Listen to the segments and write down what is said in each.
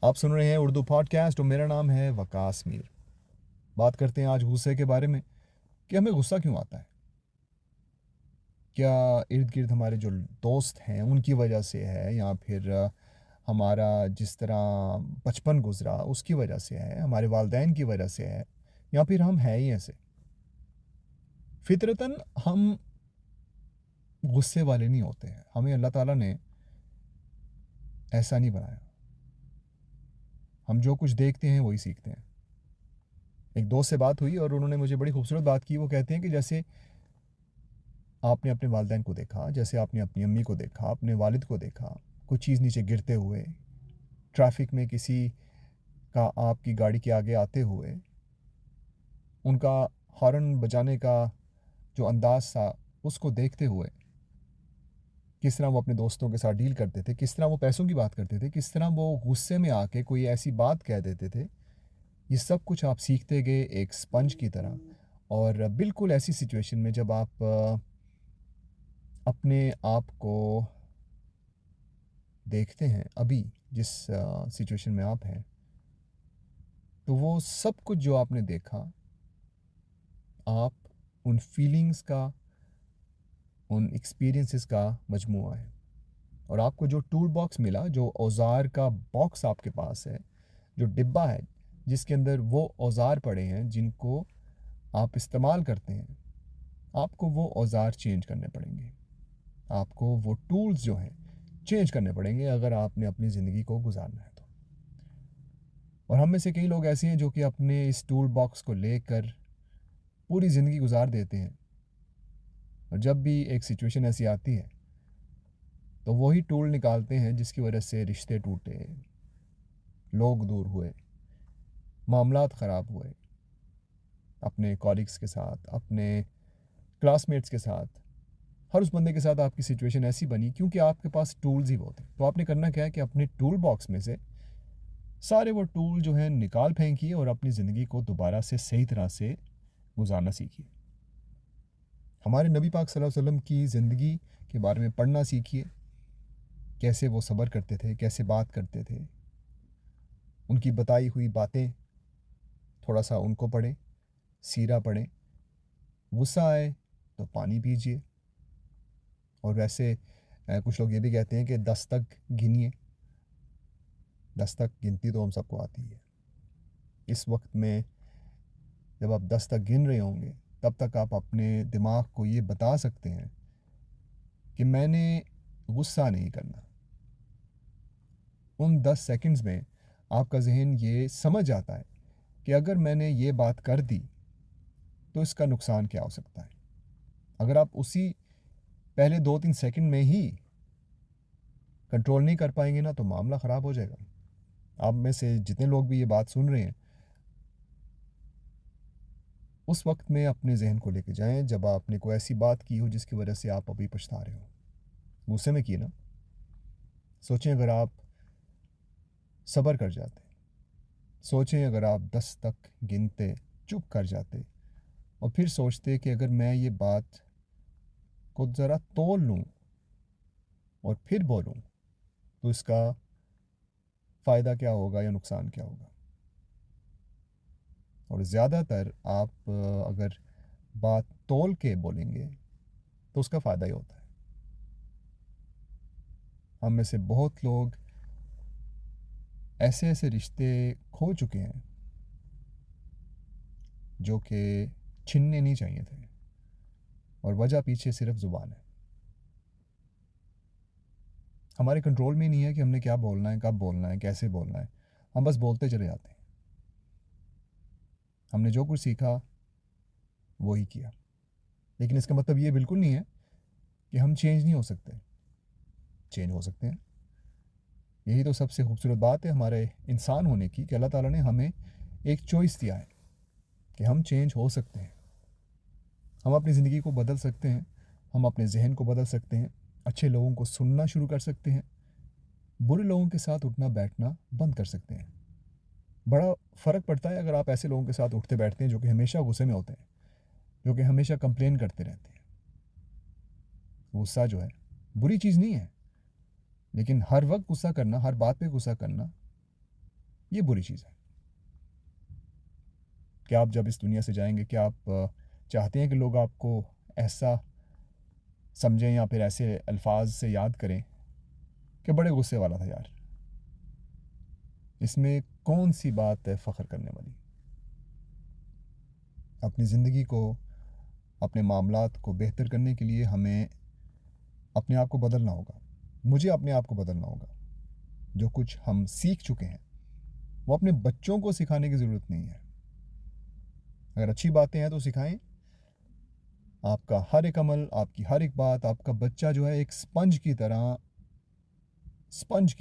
آپ سن رہے ہیں اردو پوڈ کاسٹ اور میرا نام ہے وقاص میر۔ بات کرتے ہیں آج غصے کے بارے میں کہ ہمیں غصہ کیوں آتا ہے۔ کیا ارد گرد ہمارے جو دوست ہیں ان کی وجہ سے ہے، یا پھر ہمارا جس طرح بچپن گزرا اس کی وجہ سے ہے، ہمارے والدین کی وجہ سے ہے، یا پھر ہم ہیں ہی ایسے۔ فطرتاً ہم غصے والے نہیں ہوتے ہیں، ہمیں اللہ تعالیٰ نے ایسا نہیں بنایا۔ ہم جو کچھ دیکھتے ہیں وہی سیکھتے ہیں۔ ایک دوست سے بات ہوئی اور انہوں نے مجھے بڑی خوبصورت بات کی۔ وہ کہتے ہیں کہ جیسے آپ نے اپنے والدین کو دیکھا، جیسے آپ نے اپنی امی کو دیکھا، اپنے والد کو دیکھا، کوئی چیز نیچے گرتے ہوئے، ٹریفک میں کسی کا آپ کی گاڑی کے آگے آتے ہوئے، ان کا ہارن بجانے کا جو انداز تھا اس کو دیکھتے ہوئے کس طرح وہ اپنے دوستوں کے ساتھ ڈیل کرتے تھے، کس طرح وہ پیسوں کی بات کرتے تھے، کس طرح وہ غصے میں آ کے کوئی ایسی بات کہہ دیتے تھے، یہ سب کچھ آپ سیکھتے گئے ایک سپنج کی طرح۔ اور بالکل ایسی سچویشن میں جب آپ اپنے آپ کو دیکھتے ہیں ابھی جس سچویشن میں آپ ہیں، تو وہ سب کچھ جو آپ نے دیکھا، آپ ان فیلنگز کا، ان ایکسپیرینسز کا مجموعہ ہے۔ اور آپ کو جو ٹول باکس ملا، جو اوزار کا باکس آپ کے پاس ہے، جو ڈبہ ہے جس کے اندر وہ اوزار پڑے ہیں جن کو آپ استعمال کرتے ہیں، آپ کو وہ اوزار چینج کرنے پڑیں گے، آپ کو وہ ٹولز جو ہیں چینج کرنے پڑیں گے اگر آپ نے اپنی زندگی کو گزارنا ہے تو۔ اور ہم میں سے کئی لوگ ایسے ہیں جو کہ اپنے اس ٹول باکس کو لے کر پوری زندگی گزار دیتے ہیں، اور جب بھی ایک سچویشن ایسی آتی ہے تو وہی ٹول نکالتے ہیں جس کی وجہ سے رشتے ٹوٹے، لوگ دور ہوئے، معاملات خراب ہوئے، اپنے کالیگز کے ساتھ، اپنے کلاس میٹس کے ساتھ، ہر اس بندے کے ساتھ آپ کی سچویشن ایسی بنی کیونکہ آپ کے پاس ٹولز ہی وہ تھے۔ تو آپ نے کرنا کیا ہے کہ اپنے ٹول باکس میں سے سارے وہ ٹول جو ہیں نکال پھینکیے اور اپنی زندگی کو دوبارہ سے صحیح طرح سے گزارنا سیکھیے۔ ہمارے نبی پاک صلی اللہ علیہ وسلم کی زندگی کے بارے میں پڑھنا سیکھیے، کیسے وہ صبر کرتے تھے، کیسے بات کرتے تھے، ان کی بتائی ہوئی باتیں تھوڑا سا ان کو پڑھیں، سیرہ پڑھیں۔ غصہ آئے تو پانی پیجیے، اور ویسے کچھ لوگ یہ بھی کہتے ہیں کہ 10 تک گنیے۔ 10 تک گنتی تو ہم سب کو آتی ہے۔ اس وقت میں جب آپ 10 تک گن رہے ہوں گے تب تک آپ اپنے دماغ کو یہ بتا سکتے ہیں کہ میں نے غصہ نہیں کرنا۔ ان 10 سیکنڈز میں آپ کا ذہن یہ سمجھ آتا ہے کہ اگر میں نے یہ بات کر دی تو اس کا نقصان کیا ہو سکتا ہے۔ اگر آپ اسی پہلے 2-3 سیکنڈ میں ہی کنٹرول نہیں کر پائیں گے نا تو معاملہ خراب ہو جائے گا۔ آپ میں سے جتنے لوگ بھی یہ بات سن رہے ہیں، اس وقت میں اپنے ذہن کو لے کے جائیں جب آپ نے کوئی ایسی بات کی ہو جس کی وجہ سے آپ ابھی پچھتا رہے ہو۔ غصے میں کی نا، سوچیں اگر آپ صبر کر جاتے، سوچیں اگر آپ 10 تک گنتے، چپ کر جاتے، اور پھر سوچتے کہ اگر میں یہ بات کو ذرا تول لوں اور پھر بولوں تو اس کا فائدہ کیا ہوگا یا نقصان کیا ہوگا۔ اور زیادہ تر آپ اگر بات تول کے بولیں گے تو اس کا فائدہ ہی ہوتا ہے۔ ہم میں سے بہت لوگ ایسے ایسے رشتے کھو چکے ہیں جو کہ چھننے نہیں چاہیے تھے، اور وجہ پیچھے صرف زبان ہے۔ ہمارے کنٹرول میں نہیں ہے کہ ہم نے کیا بولنا ہے، کب بولنا ہے، کیسے بولنا ہے، ہم بس بولتے چلے جاتے ہیں۔ ہم نے جو کچھ سیکھا وہی کیا، لیکن اس کا مطلب یہ بالکل نہیں ہے کہ ہم چینج نہیں ہو سکتے۔ چینج ہو سکتے ہیں۔ یہی تو سب سے خوبصورت بات ہے ہمارے انسان ہونے کی، کہ اللہ تعالیٰ نے ہمیں ایک چوائس دیا ہے کہ ہم چینج ہو سکتے ہیں، ہم اپنی زندگی کو بدل سکتے ہیں، ہم اپنے ذہن کو بدل سکتے ہیں، اچھے لوگوں کو سننا شروع کر سکتے ہیں، برے لوگوں کے ساتھ اٹھنا بیٹھنا بند کر سکتے ہیں۔ بڑا فرق پڑتا ہے اگر آپ ایسے لوگوں کے ساتھ اٹھتے بیٹھتے ہیں جو کہ ہمیشہ غصے میں ہوتے ہیں، جو کہ ہمیشہ کمپلین کرتے رہتے ہیں۔ غصہ جو ہے بری چیز نہیں ہے، لیکن ہر وقت غصہ کرنا، ہر بات پہ غصہ کرنا یہ بری چیز ہے کہ آپ جب اس دنیا سے جائیں گے کیا آپ چاہتے ہیں کہ لوگ آپ کو ایسا سمجھیں یا پھر ایسے الفاظ سے یاد کریں کہ بڑے غصے والا تھا یار؟ اس میں کون سی بات ہے فخر کرنے والی؟ اپنی زندگی کو، اپنے معاملات کو بہتر کرنے کے لیے ہمیں اپنے آپ کو بدلنا ہوگا. مجھے اپنے آپ کو بدلنا ہوگا. جو کچھ ہم سیکھ چکے ہیں وہ اپنے بچوں کو سکھانے کی ضرورت نہیں ہے. اگر اچھی باتیں ہیں تو سکھائیں. آپ کا ہر ایک عمل، آپ کی ہر ایک بات، آپ کا بچہ جو ہے ایک سپنج کی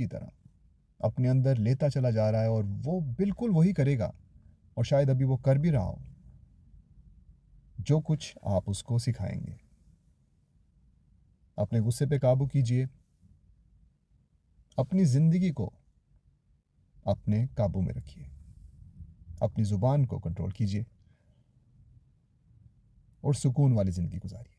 طرح اپنے اندر لیتا چلا جا رہا ہے، اور وہ بالکل وہی کرے گا، اور شاید ابھی وہ کر بھی رہا ہو جو کچھ آپ اس کو سکھائیں گے. اپنے غصے پہ قابو کیجئے. اپنی زندگی کو اپنے قابو میں رکھیے. اپنی زبان کو کنٹرول کیجئے اور سکون والی زندگی گزاریے.